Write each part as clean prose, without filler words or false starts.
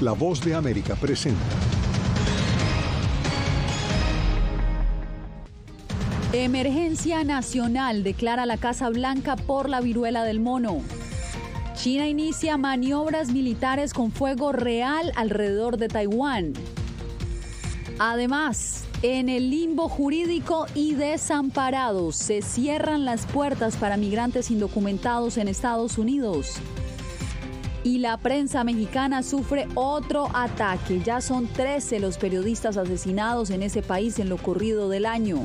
La Voz de América presenta. Emergencia nacional declara la Casa Blanca por la viruela del mono. China inicia maniobras militares con fuego real alrededor de Taiwán. Además, en el limbo jurídico y desamparados se cierran las puertas para migrantes indocumentados en Estados Unidos. Y la prensa mexicana sufre otro ataque. Ya son 13 los periodistas asesinados en ese país en lo corrido del año.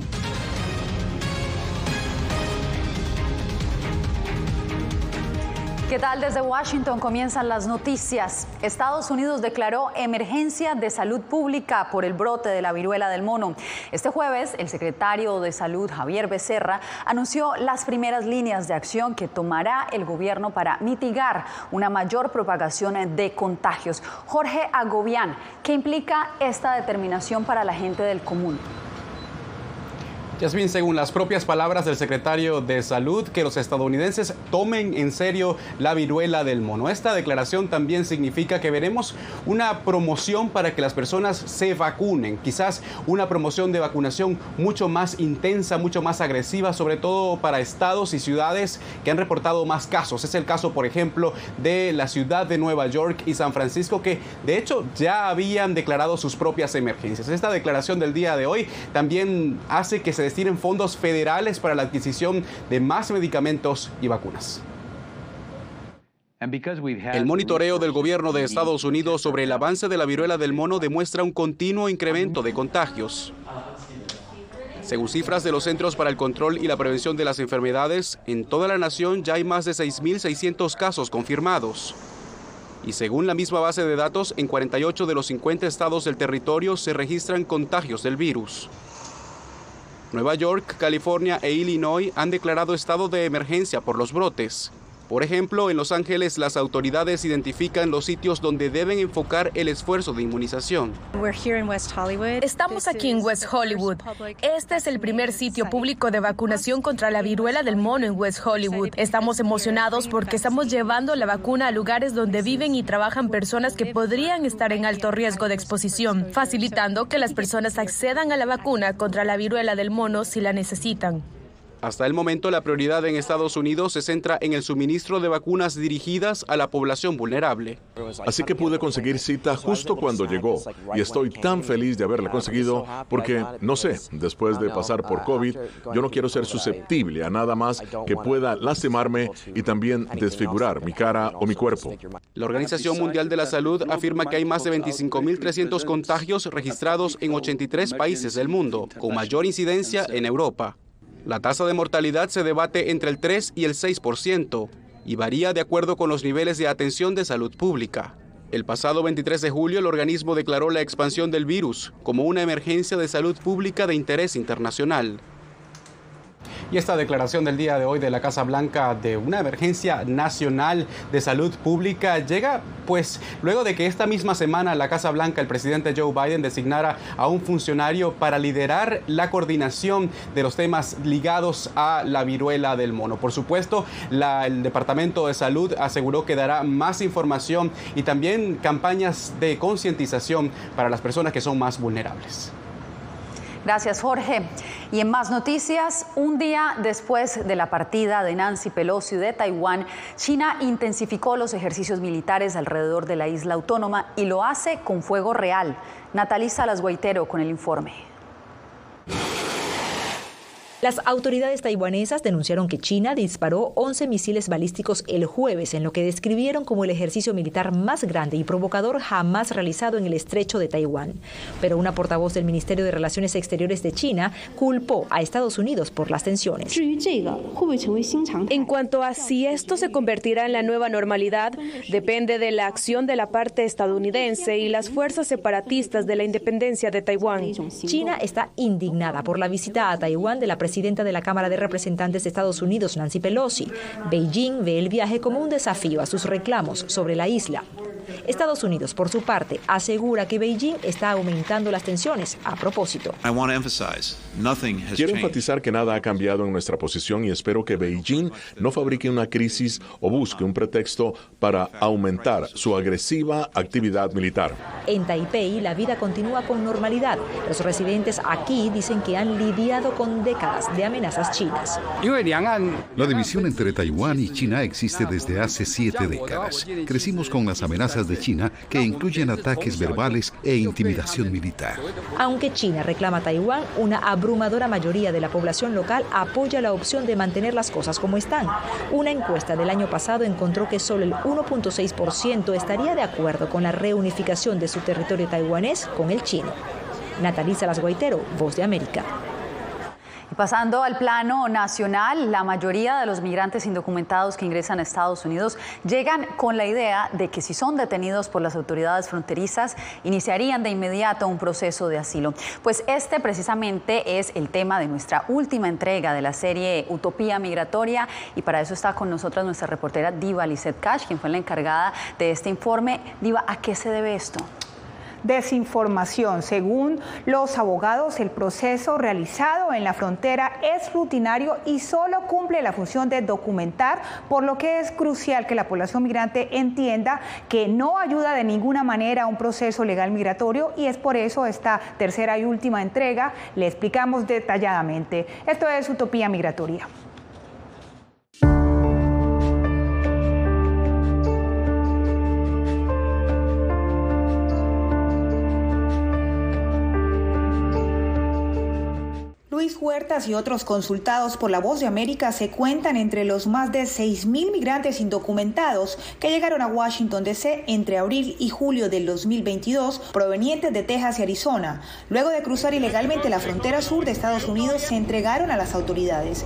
¿Qué tal? Desde Washington comienzan las noticias. Estados Unidos declaró emergencia de salud pública por el brote de la viruela del mono. Este jueves, el secretario de Salud, Javier Becerra, anunció las primeras líneas de acción que tomará el gobierno para mitigar una mayor propagación de contagios. Jorge Agobián, ¿qué implica esta determinación para la gente del común? Yasmín, según las propias palabras del secretario de Salud, que los estadounidenses tomen en serio la viruela del mono. Esta declaración también significa que veremos una promoción para que las personas se vacunen, quizás una promoción de vacunación mucho más intensa, mucho más agresiva, sobre todo para estados y ciudades que han reportado más casos. Es el caso, por ejemplo, de la ciudad de Nueva York y San Francisco, que de hecho ya habían declarado sus propias emergencias. Esta declaración del día de hoy también hace que se destinen fondos federales para la adquisición de más medicamentos y vacunas. El monitoreo del gobierno de Estados Unidos sobre el avance de la viruela del mono demuestra un continuo incremento de contagios. Según cifras de los Centros para el Control y la Prevención de las Enfermedades, en toda la nación ya hay más de 6.600 casos confirmados. Y según la misma base de datos, en 48 de los 50 estados del territorio se registran contagios del virus. Nueva York, California e Illinois han declarado estado de emergencia por los brotes. Por ejemplo, en Los Ángeles, las autoridades identifican los sitios donde deben enfocar el esfuerzo de inmunización. Estamos aquí en West Hollywood. Este es el primer sitio público de vacunación contra la viruela del mono en West Hollywood. Estamos emocionados porque estamos llevando la vacuna a lugares donde viven y trabajan personas que podrían estar en alto riesgo de exposición, facilitando que las personas accedan a la vacuna contra la viruela del mono si la necesitan. Hasta el momento, la prioridad en Estados Unidos se centra en el suministro de vacunas dirigidas a la población vulnerable. Así que pude conseguir cita justo cuando llegó y estoy tan feliz de haberla conseguido porque, no sé, después de pasar por COVID, yo no quiero ser susceptible a nada más que pueda lastimarme y también desfigurar mi cara o mi cuerpo. La Organización Mundial de la Salud afirma que hay más de 25.300 contagios registrados en 83 países del mundo, con mayor incidencia en Europa. La tasa de mortalidad se debate entre el 3 y el 6% y varía de acuerdo con los niveles de atención de salud pública. El pasado 23 de julio, el organismo declaró la expansión del virus como una emergencia de salud pública de interés internacional. Y esta declaración del día de hoy de la Casa Blanca de una emergencia nacional de salud pública llega pues luego de que esta misma semana la Casa Blanca, el presidente Joe Biden, designara a un funcionario para liderar la coordinación de los temas ligados a la viruela del mono. Por supuesto, el Departamento de Salud aseguró que dará más información y también campañas de concientización para las personas que son más vulnerables. Gracias, Jorge. Y en más noticias, un día después de la partida de Nancy Pelosi de Taiwán, China intensificó los ejercicios militares alrededor de la isla autónoma y lo hace con fuego real. Natalí Salas Guaitero con el informe. Las autoridades taiwanesas denunciaron que China disparó 11 misiles balísticos el jueves en lo que describieron como el ejercicio militar más grande y provocador jamás realizado en el estrecho de Taiwán. Pero una portavoz del Ministerio de Relaciones Exteriores de China culpó a Estados Unidos por las tensiones. En cuanto a si esto se convertirá en la nueva normalidad, depende de la acción de la parte estadounidense y las fuerzas separatistas de la independencia de Taiwán. China está indignada por la visita a Taiwán de la presidenta de la Cámara de Representantes de Estados Unidos, Nancy Pelosi. Beijing ve el viaje como un desafío a sus reclamos sobre la isla. Estados Unidos, por su parte, asegura que Beijing está aumentando las tensiones a propósito. Quiero enfatizar que nada ha cambiado en nuestra posición y espero que Beijing no fabrique una crisis o busque un pretexto para aumentar su agresiva actividad militar. En Taipei, la vida continúa con normalidad. Los residentes aquí dicen que han lidiado con décadas de amenazas chinas. La división entre Taiwán y China existe desde hace 7 décadas. Crecimos con las amenazas de China, que incluyen ataques verbales e intimidación militar. Aunque China reclama Taiwán, una abrumadora mayoría de la población local apoya la opción de mantener las cosas como están. Una encuesta del año pasado encontró que solo el 1.6% estaría de acuerdo con la reunificación de su territorio taiwanés con el chino. Natalie Salas Guaitero, Voz de América. Pasando al plano nacional, la mayoría de los migrantes indocumentados que ingresan a Estados Unidos llegan con la idea de que si son detenidos por las autoridades fronterizas, iniciarían de inmediato un proceso de asilo. Pues este precisamente es el tema de nuestra última entrega de la serie Utopía Migratoria, y para eso está con nosotros nuestra reportera Diva Lizeth Cash, quien fue la encargada de este informe. Diva, ¿a qué se debe esto? Desinformación. Según los abogados, el proceso realizado en la frontera es rutinario y solo cumple la función de documentar, por lo que es crucial que la población migrante entienda que no ayuda de ninguna manera a un proceso legal migratorio, y es por eso esta tercera y última entrega le explicamos detalladamente. Esto es Utopía Migratoria. Luis Huertas y otros consultados por La Voz de América se cuentan entre los más de 6.000 migrantes indocumentados que llegaron a Washington, D.C. entre abril y julio del 2022, provenientes de Texas y Arizona. Luego de cruzar ilegalmente la frontera sur de Estados Unidos, se entregaron a las autoridades.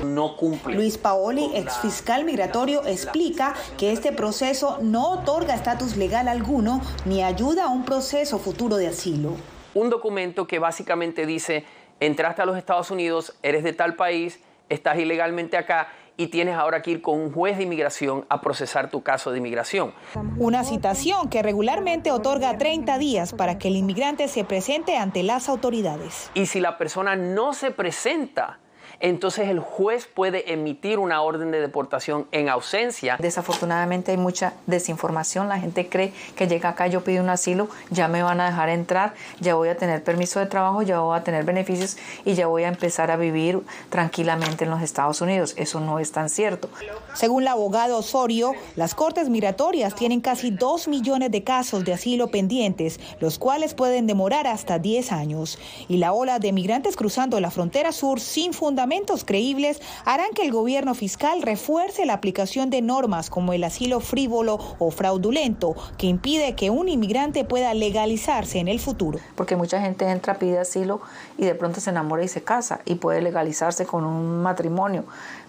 No cumple. Luis Paoli, exfiscal migratorio, explica que este proceso no otorga estatus legal alguno ni ayuda a un proceso futuro de asilo. Un documento que básicamente dice: entraste a los Estados Unidos, eres de tal país, estás ilegalmente acá y tienes ahora que ir con un juez de inmigración a procesar tu caso de inmigración. Una citación que regularmente otorga 30 días para que el inmigrante se presente ante las autoridades. Y si la persona no se presenta, entonces el juez puede emitir una orden de deportación en ausencia. Desafortunadamente hay mucha desinformación. La gente cree que llega acá, yo pido un asilo, ya me van a dejar entrar, ya voy a tener permiso de trabajo, ya voy a tener beneficios y ya voy a empezar a vivir tranquilamente en los Estados Unidos. Eso no es tan cierto. Según la abogada Osorio, las cortes migratorias tienen casi 2 millones de casos de asilo pendientes, los cuales pueden demorar hasta 10 años. Y la ola de migrantes cruzando la frontera sur sin fundamentos creíbles harán que el gobierno fiscal refuerce la aplicación de normas como el asilo frívolo o fraudulento, que impide que un inmigrante pueda legalizarse en el futuro. Porque mucha gente entra, pide asilo y de pronto se enamora y se casa y puede legalizarse con un matrimonio.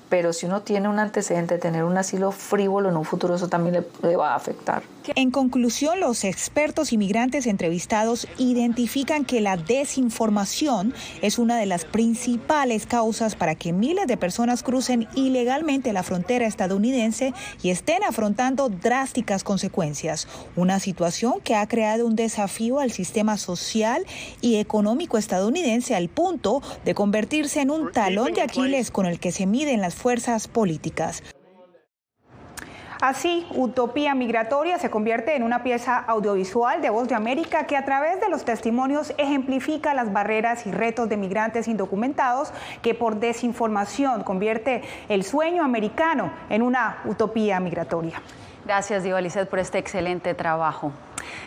Pero si uno tiene un antecedente de tener un asilo frívolo en un futuro, eso también le va a afectar. En conclusión, los expertos inmigrantes entrevistados identifican que la desinformación es una de las principales causas para que miles de personas crucen ilegalmente la frontera estadounidense y estén afrontando drásticas consecuencias. Una situación que ha creado un desafío al sistema social y económico estadounidense al punto de convertirse en un talón de Aquiles con el que se miden las fuerzas políticas. Así, Utopía Migratoria se convierte en una pieza audiovisual de Voz de América que a través de los testimonios ejemplifica las barreras y retos de migrantes indocumentados que por desinformación convierte el sueño americano en una utopía migratoria. Gracias, Diva Lizeth, por este excelente trabajo.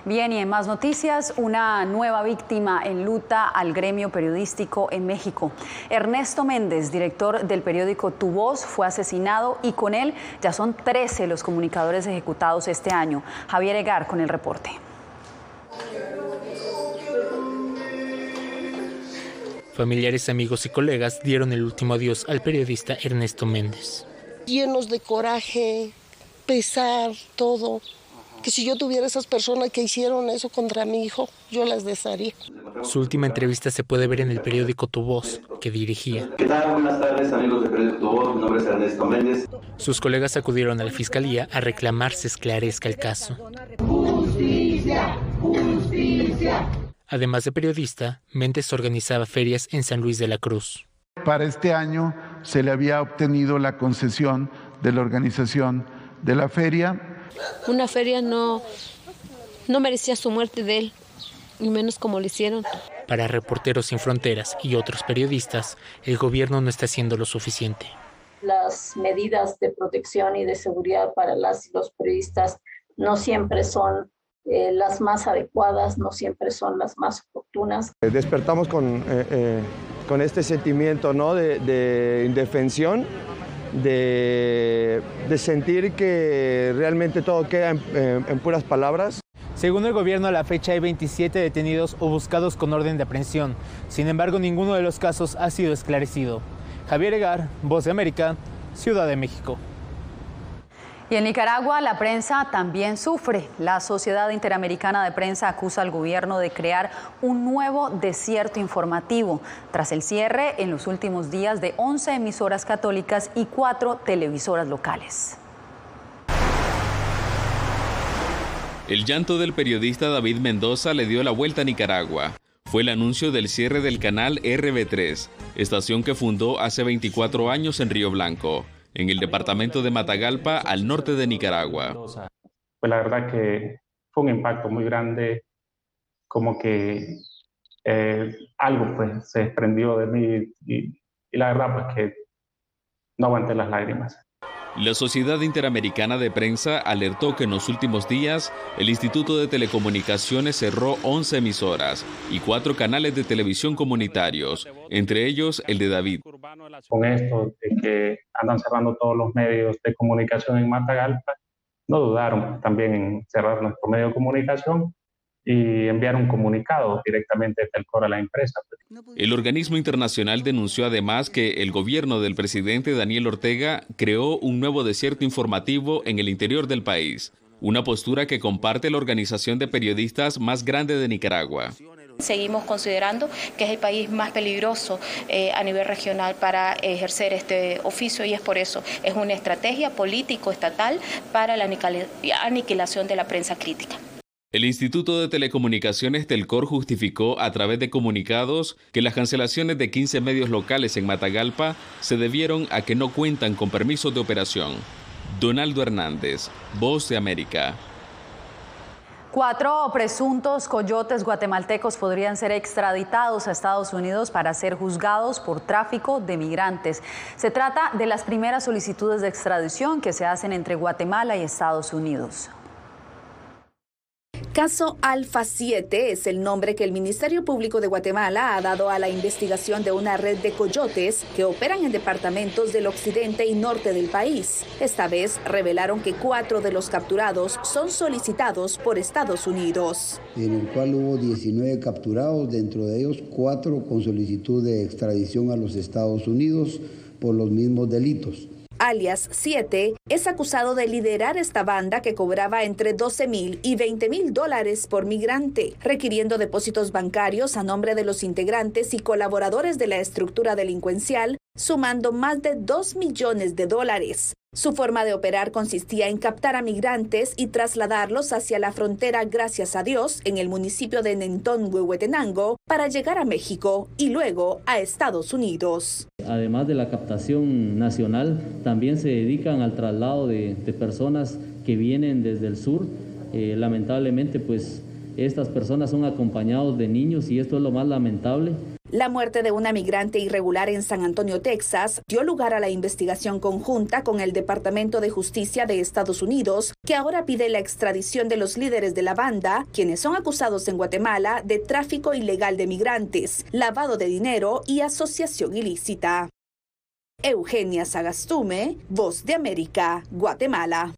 Bien, y en más noticias, una nueva víctima enluta al gremio periodístico en México. Ernesto Méndez, director del periódico Tu Voz, fue asesinado y con él ya son 13 los comunicadores ejecutados este año. Javier Egar con el reporte. Familiares, amigos y colegas dieron el último adiós al periodista Ernesto Méndez. Llenos de coraje, pesar, todo. que si yo tuviera esas personas que hicieron eso contra mi hijo, yo las desharía. Su última entrevista se puede ver en el periódico Tu Voz, que dirigía. ¿Qué tal? Buenas tardes, amigos del periódico Tu Voz. Mi nombre es Ernesto Méndez. Sus colegas acudieron a la fiscalía a reclamar se esclarezca el caso. ¡Justicia! ¡Justicia! Además de periodista, Méndez organizaba ferias en San Luis de la Cruz. Para este año se le había obtenido la concesión de la organización de la feria. Una feria no merecía su muerte de él, y menos como lo hicieron. Para Reporteros Sin Fronteras y otros periodistas, el gobierno no está haciendo lo suficiente. Las medidas de protección y de seguridad para las y los periodistas no siempre son las más adecuadas, no siempre son las más oportunas. Despertamos con este sentimiento, ¿no?, de indefensión, de sentir que realmente todo queda en puras palabras. Según el gobierno, a la fecha hay 27 detenidos o buscados con orden de aprehensión. Sin embargo, ninguno de los casos ha sido esclarecido. Javier Egar, Voz de América, Ciudad de México. Y en Nicaragua la prensa también sufre. La Sociedad Interamericana de Prensa acusa al gobierno de crear un nuevo desierto informativo tras el cierre en los últimos días de 11 emisoras católicas y 4 televisoras locales. El llanto del periodista David Mendoza le dio la vuelta a Nicaragua. Fue el anuncio del cierre del canal RB3, estación que fundó hace 24 años en Río Blanco, en el departamento de Matagalpa, al norte de Nicaragua. Pues la verdad que fue un impacto muy grande, como que algo pues se desprendió de mí y la verdad pues que no aguanté las lágrimas. La Sociedad Interamericana de Prensa alertó que en los últimos días el Instituto de Telecomunicaciones cerró 11 emisoras y 4 canales de televisión comunitarios, entre ellos el de David. Con esto de que andan cerrando todos los medios de comunicación en Matagalpa, no dudaron también en cerrar nuestro medio de comunicación y enviar un comunicado directamente desde el COR a la empresa. El organismo internacional denunció además que el gobierno del presidente Daniel Ortega creó un nuevo desierto informativo en el interior del país, una postura que comparte la organización de periodistas más grande de Nicaragua. Seguimos considerando que es el país más peligroso a nivel regional para ejercer este oficio y es por eso, es una estrategia político-estatal para la aniquilación de la prensa crítica. El Instituto de Telecomunicaciones Telcor justificó a través de comunicados que las cancelaciones de 15 medios locales en Matagalpa se debieron a que no cuentan con permisos de operación. Donaldo Hernández, Voz de América. 4 presuntos coyotes guatemaltecos podrían ser extraditados a Estados Unidos para ser juzgados por tráfico de migrantes. Se trata de las primeras solicitudes de extradición que se hacen entre Guatemala y Estados Unidos. Caso Alfa 7 es el nombre que el Ministerio Público de Guatemala ha dado a la investigación de una red de coyotes que operan en departamentos del occidente y norte del país. Esta vez revelaron que 4 de los capturados son solicitados por Estados Unidos. En el cual hubo 19 capturados, dentro de ellos 4 con solicitud de extradición a los Estados Unidos por los mismos delitos. Alias 7 es acusado de liderar esta banda que cobraba entre $12,000 y $20,000 por migrante, requiriendo depósitos bancarios a nombre de los integrantes y colaboradores de la estructura delincuencial, sumando más de $2 millones. Su forma de operar consistía en captar a migrantes y trasladarlos hacia la frontera Gracias a Dios en el municipio de Nentón, Huehuetenango, para llegar a México y luego a Estados Unidos. Además de la captación nacional, también se dedican al traslado de personas que vienen desde el sur. Lamentablemente, pues estas personas son acompañados de niños y esto es lo más lamentable. La muerte de una migrante irregular en San Antonio, Texas, dio lugar a la investigación conjunta con el Departamento de Justicia de Estados Unidos, que ahora pide la extradición de los líderes de la banda, quienes son acusados en Guatemala de tráfico ilegal de migrantes, lavado de dinero y asociación ilícita. Eugenia Sagastume, Voz de América, Guatemala.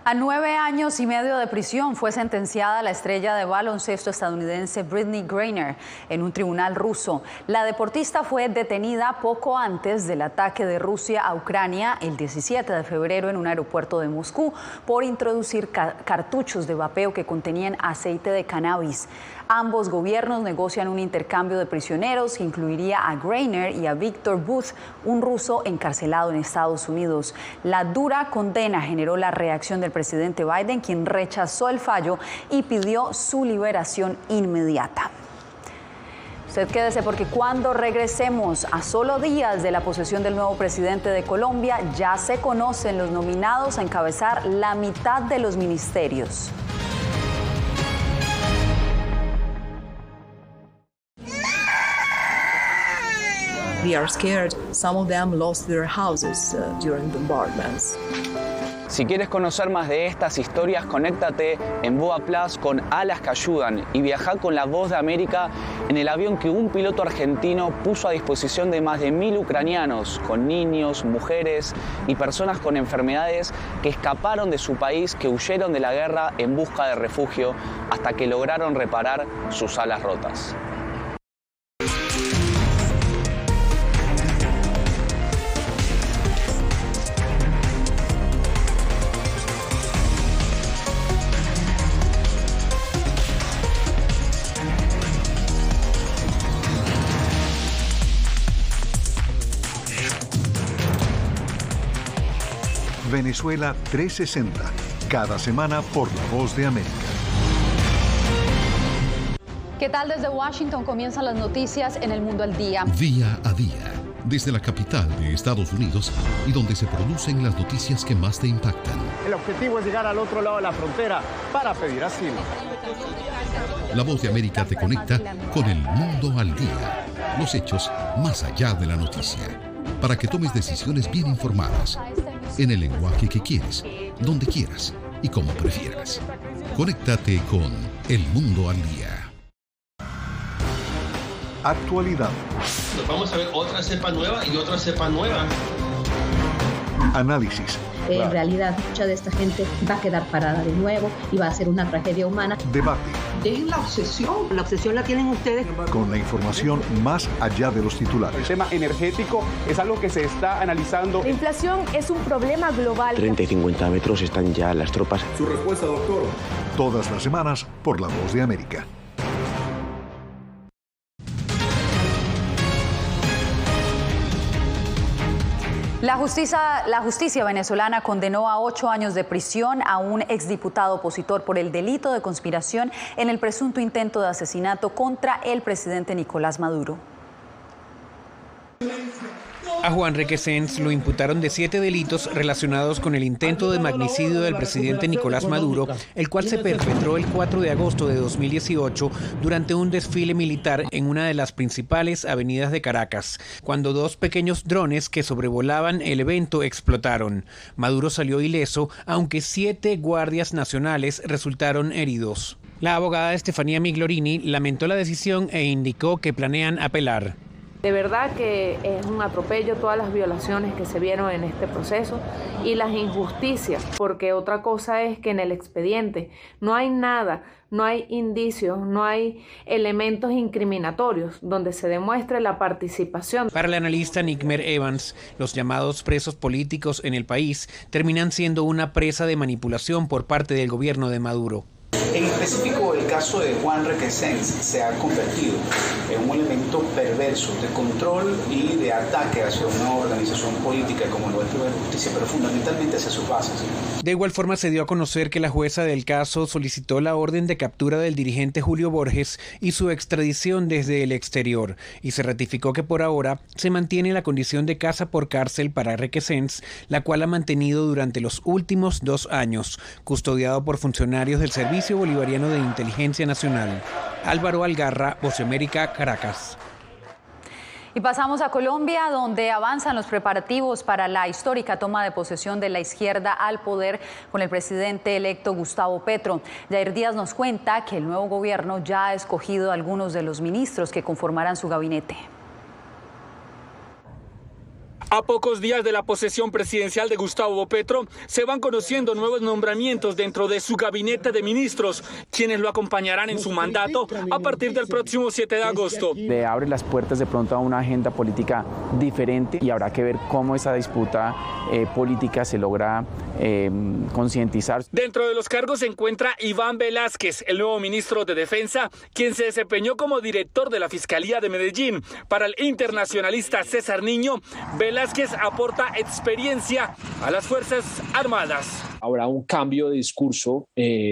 A 9 años y medio de prisión fue sentenciada la estrella de baloncesto estadounidense Brittney Griner en un tribunal ruso. La deportista fue detenida poco antes del ataque de Rusia a Ucrania el 17 de febrero en un aeropuerto de Moscú por introducir cartuchos de vapeo que contenían aceite de cannabis. Ambos gobiernos negocian un intercambio de prisioneros que incluiría a Griner y a Victor Bout, un ruso encarcelado en Estados Unidos. La dura condena generó la reacción del presidente Biden, quien rechazó el fallo y pidió su liberación inmediata. Usted quédese porque cuando regresemos a solo días de la posesión del nuevo presidente de Colombia, ya se conocen los nominados a encabezar la mitad de los ministerios. We are scared. Some of them lost their houses during bombardments. Si quieres conocer más de estas historias, conéctate en Boa Plus con Alas que Ayudan y viaja con La Voz de América en el avión que un piloto argentino puso a disposición de más de 1000 ucranianos, con niños, mujeres y personas con enfermedades que escaparon de su país, que huyeron de la guerra en busca de refugio hasta que lograron reparar sus alas rotas. Venezuela 360, cada semana por La Voz de América. ¿Qué tal? Desde Washington comienzan las noticias en El Mundo al Día. Día a día, desde la capital de Estados Unidos y donde se producen las noticias que más te impactan. El objetivo es llegar al otro lado de la frontera para pedir asilo. La Voz de América te conecta con El Mundo al Día, los hechos más allá de la noticia, para que tomes decisiones bien informadas, en el lenguaje que quieres, donde quieras y como prefieras. Conéctate con El Mundo al Día. Actualidad. Nos vamos a ver otra cepa nueva y otra cepa nueva. Análisis. En realidad, mucha de esta gente va a quedar parada de nuevo y va a ser una tragedia humana. Debate. Dejen la obsesión. La obsesión la tienen ustedes. Con la información más allá de los titulares. El tema energético es algo que se está analizando. La inflación es un problema global. 30 y 50 metros están ya las tropas. Su respuesta, doctor. Todas las semanas por La Voz de América. La justicia venezolana condenó a 8 años de prisión a un exdiputado opositor por el delito de conspiración en el presunto intento de asesinato contra el presidente Nicolás Maduro. A Juan Requesens lo imputaron de 7 delitos relacionados con el intento de magnicidio del presidente Nicolás Maduro, el cual se perpetró el 4 de agosto de 2018 durante un desfile militar en una de las principales avenidas de Caracas, cuando 2 pequeños drones que sobrevolaban el evento explotaron. Maduro salió ileso, aunque 7 guardias nacionales resultaron heridos. La abogada Estefanía Miglorini lamentó la decisión e indicó que planean apelar. De verdad que es un atropello todas las violaciones que se vieron en este proceso y las injusticias, porque otra cosa es que en el expediente no hay nada, no hay indicios, no hay elementos incriminatorios donde se demuestre la participación. Para el analista Nickmer Evans, los llamados presos políticos en el país terminan siendo una presa de manipulación por parte del gobierno de Maduro. En específico, el caso de Juan Requesens se ha convertido en un elemento perverso de control y de ataque hacia una organización política como lo es la justicia, pero fundamentalmente hacia sus bases. De igual forma, se dio a conocer que la jueza del caso solicitó la orden de captura del dirigente Julio Borges y su extradición desde el exterior, y se ratificó que por ahora se mantiene la condición de casa por cárcel para Requesens, la cual ha mantenido durante los últimos 2 años, custodiado por funcionarios del Servicio Bolivariano de Inteligencia Nacional. Álvaro Algarra, Voz de América, Caracas. Y pasamos a Colombia, donde avanzan los preparativos para la histórica toma de posesión de la izquierda al poder con el presidente electo Gustavo Petro. Jair Díaz nos cuenta que el nuevo gobierno ya ha escogido a algunos de los ministros que conformarán su gabinete. A pocos días de la posesión presidencial de Gustavo Petro, se van conociendo nuevos nombramientos dentro de su gabinete de ministros, quienes lo acompañarán en su mandato a partir del próximo 7 de agosto. Le abre las puertas de pronto a una agenda política diferente y habrá que ver cómo esa disputa política se logra concientizar. Dentro de los cargos se encuentra Iván Velázquez, el nuevo ministro de Defensa, quien se desempeñó como director de la Fiscalía de Medellín. Para el internacionalista César Niño, Velázquez aporta experiencia a las Fuerzas Armadas. Habrá un cambio de discurso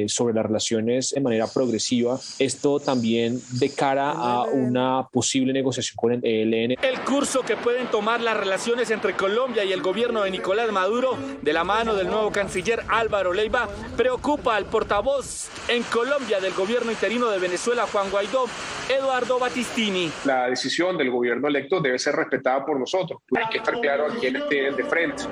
sobre las relaciones de manera progresiva. Esto también de cara a una posible negociación con el ELN. El curso que pueden tomar las relaciones entre Colombia y el gobierno de Nicolás Maduro, de la mano del nuevo canciller Álvaro Leiva, preocupa al portavoz en Colombia del gobierno interino de Venezuela, Juan Guaidó, Eduardo Battistini. La decisión del gobierno electo debe ser respetada por nosotros. Hay que estar claro a quiénes tienen de frente.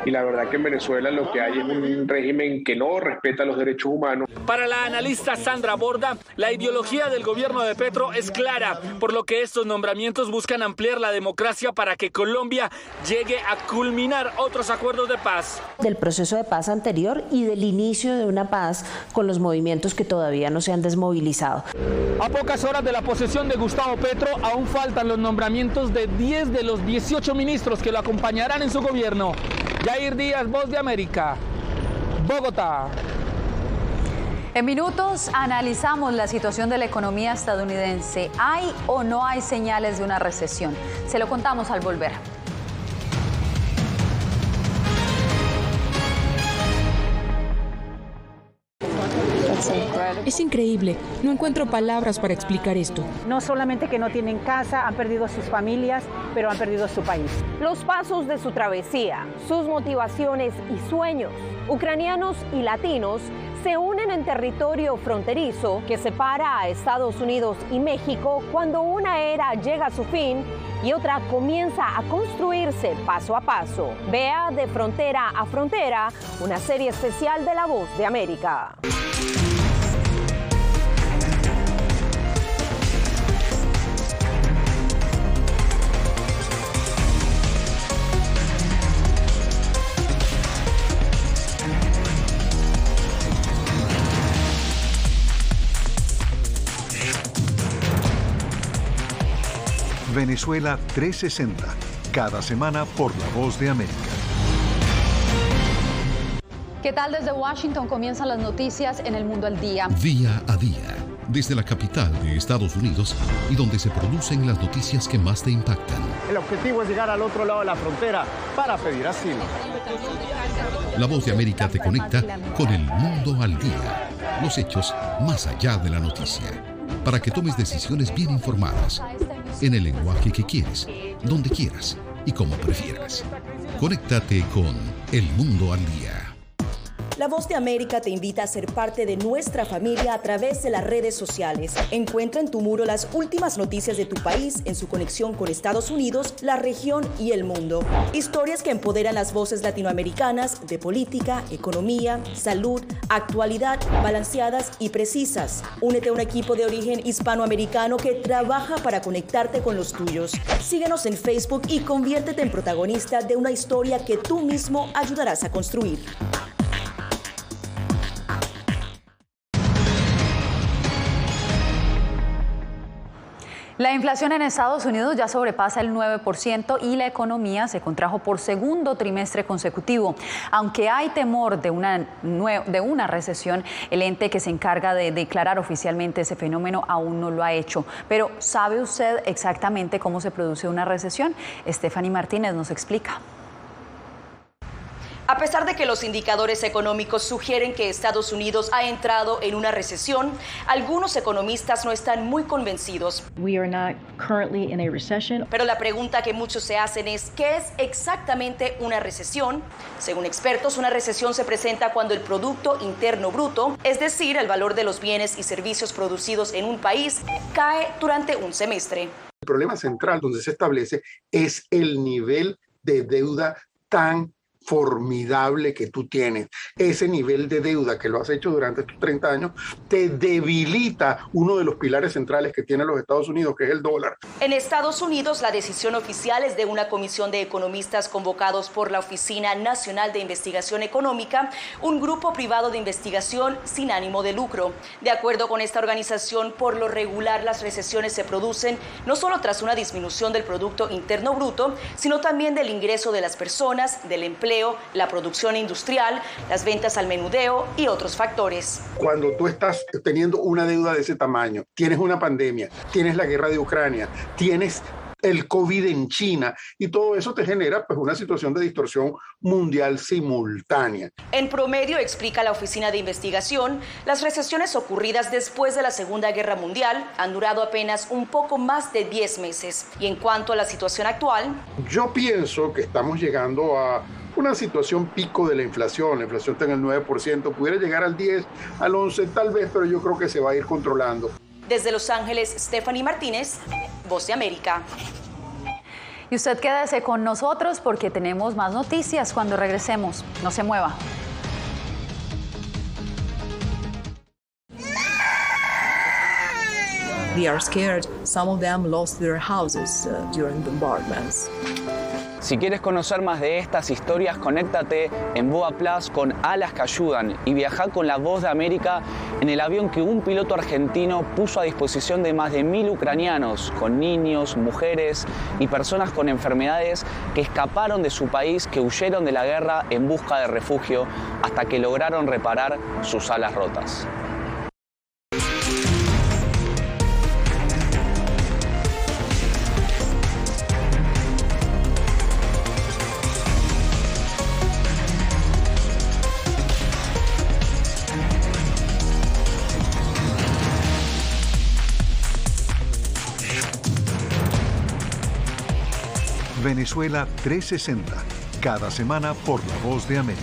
Y la verdad que en Venezuela lo que hay es un régimen que no respeta los derechos humanos. Para la analista Sandra Borda, la ideología del gobierno de Petro es clara, por lo que estos nombramientos buscan ampliar la democracia para que Colombia llegue a culminar otros acuerdos de paz. Del proceso de paz anterior y del inicio de una paz con los movimientos que todavía no se han desmovilizado. A pocas horas de la posesión de Gustavo Petro, aún faltan los nombramientos de 10 de los 18 ministros que lo acompañarán en su gobierno. Yair Díaz, Voz de América, Bogotá. En minutos analizamos la situación de la economía estadounidense. ¿Hay o no hay señales de una recesión? Se lo contamos al volver. Es increíble, no encuentro palabras para explicar esto. No solamente que no tienen casa, han perdido sus familias, pero han perdido su país. Los pasos de su travesía, sus motivaciones y sueños, ucranianos y latinos, se unen en territorio fronterizo que separa a Estados Unidos y México cuando una era llega a su fin y otra comienza a construirse paso a paso. Vea De Frontera a Frontera, una serie especial de La Voz de América. Venezuela 360, cada semana por La Voz de América. ¿Qué tal? Desde Washington comienzan las noticias en El Mundo al Día. Día a día, desde la capital de Estados Unidos y donde se producen las noticias que más te impactan. El objetivo es llegar al otro lado de la frontera para pedir asilo. La Voz de América te conecta con El Mundo al Día. Los hechos más allá de la noticia. Para que tomes decisiones bien informadas. En el lenguaje que quieres, donde quieras y como prefieras. Conéctate con El Mundo al Día. La Voz de América te invita a ser parte de nuestra familia a través de las redes sociales. Encuentra en tu muro las últimas noticias de tu país en su conexión con Estados Unidos, la región y el mundo. Historias que empoderan las voces latinoamericanas de política, economía, salud, actualidad, balanceadas y precisas. Únete a un equipo de origen hispanoamericano que trabaja para conectarte con los tuyos. Síguenos en Facebook y conviértete en protagonista de una historia que tú mismo ayudarás a construir. La inflación en Estados Unidos ya sobrepasa el 9% y la economía se contrajo por segundo trimestre consecutivo. Aunque hay temor de una recesión, el ente que se encarga de declarar oficialmente ese fenómeno aún no lo ha hecho. Pero ¿sabe usted exactamente cómo se produce una recesión? Stephanie Martínez nos explica. A pesar de que los indicadores económicos sugieren que Estados Unidos ha entrado en una recesión, algunos economistas no están muy convencidos. Pero la pregunta que muchos se hacen es, ¿qué es exactamente una recesión? Según expertos, una recesión se presenta cuando el Producto Interno Bruto, es decir, el valor de los bienes y servicios producidos en un país, cae durante un semestre. El problema central donde se establece es el nivel de deuda tan formidable que tú tienes. Ese nivel de deuda que lo has hecho durante estos 30 años te debilita uno de los pilares centrales que tienen los Estados Unidos, que es el dólar. En Estados Unidos, la decisión oficial es de una comisión de economistas convocados por la Oficina Nacional de Investigación Económica, un grupo privado de investigación sin ánimo de lucro. De acuerdo con esta organización, por lo regular las recesiones se producen no solo tras una disminución del Producto Interno Bruto, sino también del ingreso de las personas, del empleo, la producción industrial, las ventas al menudeo y otros factores. Cuando tú estás teniendo una deuda de ese tamaño, tienes una pandemia, tienes la guerra de Ucrania, tienes el COVID en China y todo eso te genera pues una situación de distorsión mundial simultánea. En promedio, explica la Oficina de Investigación, las recesiones ocurridas después de la Segunda Guerra Mundial han durado apenas un poco más de 10 meses. Y en cuanto a la situación actual, yo pienso que estamos llegando a una situación pico de la inflación está en el 9%, pudiera llegar al 10, al 11 tal vez, pero yo creo que se va a ir controlando. Desde Los Ángeles, Stephanie Martínez, Voz de América. Y usted quédese con nosotros porque tenemos más noticias cuando regresemos. No se mueva. They are scared. Some of them lost their houses during bombardments. Si quieres conocer más de estas historias, conéctate en Boa Plus con Alas que Ayudan y viaja con la Voz de América en el avión que un piloto argentino puso a disposición de más de 1000 ucranianos, con niños, mujeres y personas con enfermedades que escaparon de su país, que huyeron de la guerra en busca de refugio hasta que lograron reparar sus alas rotas. Venezuela 360, cada semana por La Voz de América.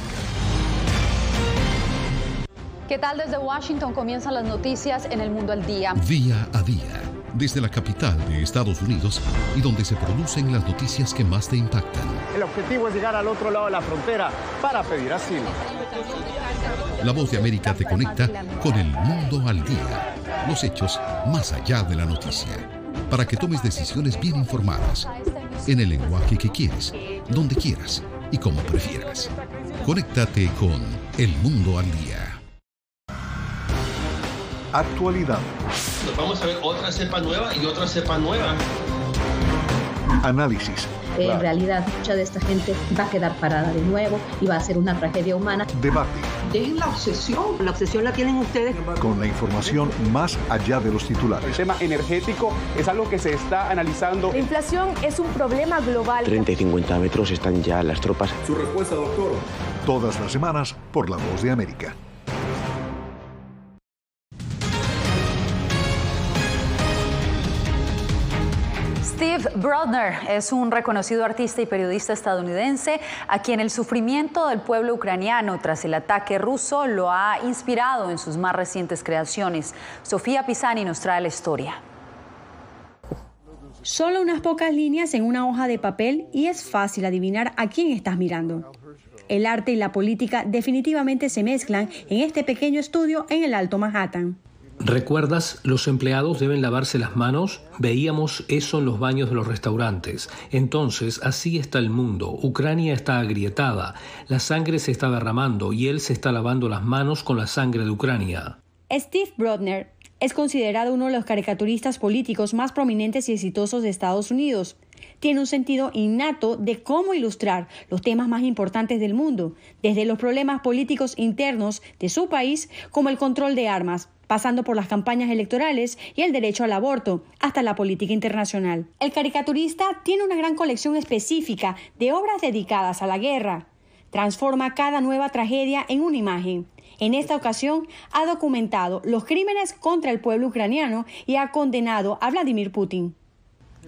¿Qué tal? Desde Washington comienzan las noticias en El Mundo al Día. Día a día, desde la capital de Estados Unidos y donde se producen las noticias que más te impactan. El objetivo es llegar al otro lado de la frontera para pedir asilo. La Voz de América te conecta con El Mundo al Día, los hechos más allá de la noticia, para que tomes decisiones bien informadas, en el lenguaje que quieres, donde quieras y como prefieras. Conéctate con El Mundo al Día. Actualidad. Nos vamos a ver otra cepa nueva y otra cepa nueva. Análisis. En realidad, mucha de esta gente va a quedar parada de nuevo y va a ser una tragedia humana. Debate. Dejen la obsesión. La obsesión la tienen ustedes. Con la información más allá de los titulares. El tema energético es algo que se está analizando. La inflación es un problema global. 30 y 50 metros están ya las tropas. Su respuesta, doctor. Todas las semanas por La Voz de América. Steve Brodner es un reconocido artista y periodista estadounidense a quien el sufrimiento del pueblo ucraniano tras el ataque ruso lo ha inspirado en sus más recientes creaciones. Sofía Pisani nos trae la historia. Solo unas pocas líneas en una hoja de papel y es fácil adivinar a quién estás mirando. El arte y la política definitivamente se mezclan en este pequeño estudio en el Alto Manhattan. ¿Recuerdas? Los empleados deben lavarse las manos. Veíamos eso en los baños de los restaurantes. Entonces, así está el mundo. Ucrania está agrietada. La sangre se está derramando y él se está lavando las manos con la sangre de Ucrania. Steve Brodner es considerado uno de los caricaturistas políticos más prominentes y exitosos de Estados Unidos. Tiene un sentido innato de cómo ilustrar los temas más importantes del mundo, desde los problemas políticos internos de su país, como el control de armas, pasando por las campañas electorales y el derecho al aborto, hasta la política internacional. El caricaturista tiene una gran colección específica de obras dedicadas a la guerra. Transforma cada nueva tragedia en una imagen. En esta ocasión, ha documentado los crímenes contra el pueblo ucraniano y ha condenado a Vladimir Putin.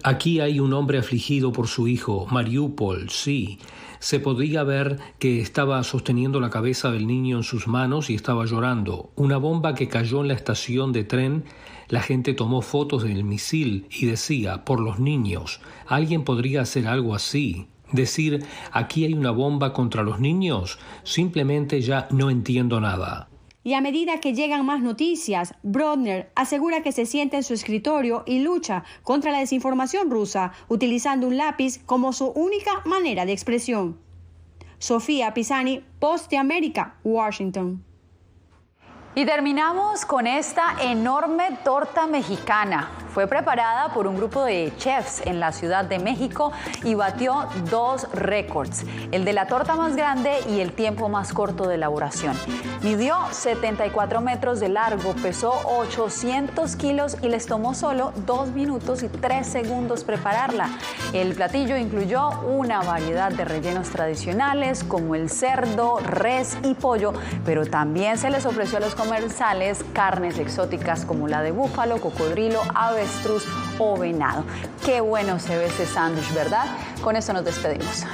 Aquí hay un hombre afligido por su hijo, Mariupol, sí. Se podía ver que estaba sosteniendo la cabeza del niño en sus manos y estaba llorando. Una bomba que cayó en la estación de tren. La gente tomó fotos del misil y decía, por los niños, ¿alguien podría hacer algo así? Decir, aquí hay una bomba contra los niños, simplemente ya no entiendo nada. Y a medida que llegan más noticias, Brodner asegura que se sienta en su escritorio y lucha contra la desinformación rusa, utilizando un lápiz como su única manera de expresión. Sofía Pisani, Voz de América, Washington. Y terminamos con esta enorme torta mexicana. Fue preparada por un grupo de chefs en la Ciudad de México y batió 2 récords, el de la torta más grande y el tiempo más corto de elaboración. Midió 74 metros de largo, pesó 800 kilos y les tomó solo 2 minutos y 3 segundos prepararla. El platillo incluyó una variedad de rellenos tradicionales como el cerdo, res y pollo, pero también se les ofreció a los comensales carnes exóticas como la de búfalo, cocodrilo, avestruz o venado. Qué bueno se ve ese sándwich, ¿verdad? Con esto nos despedimos.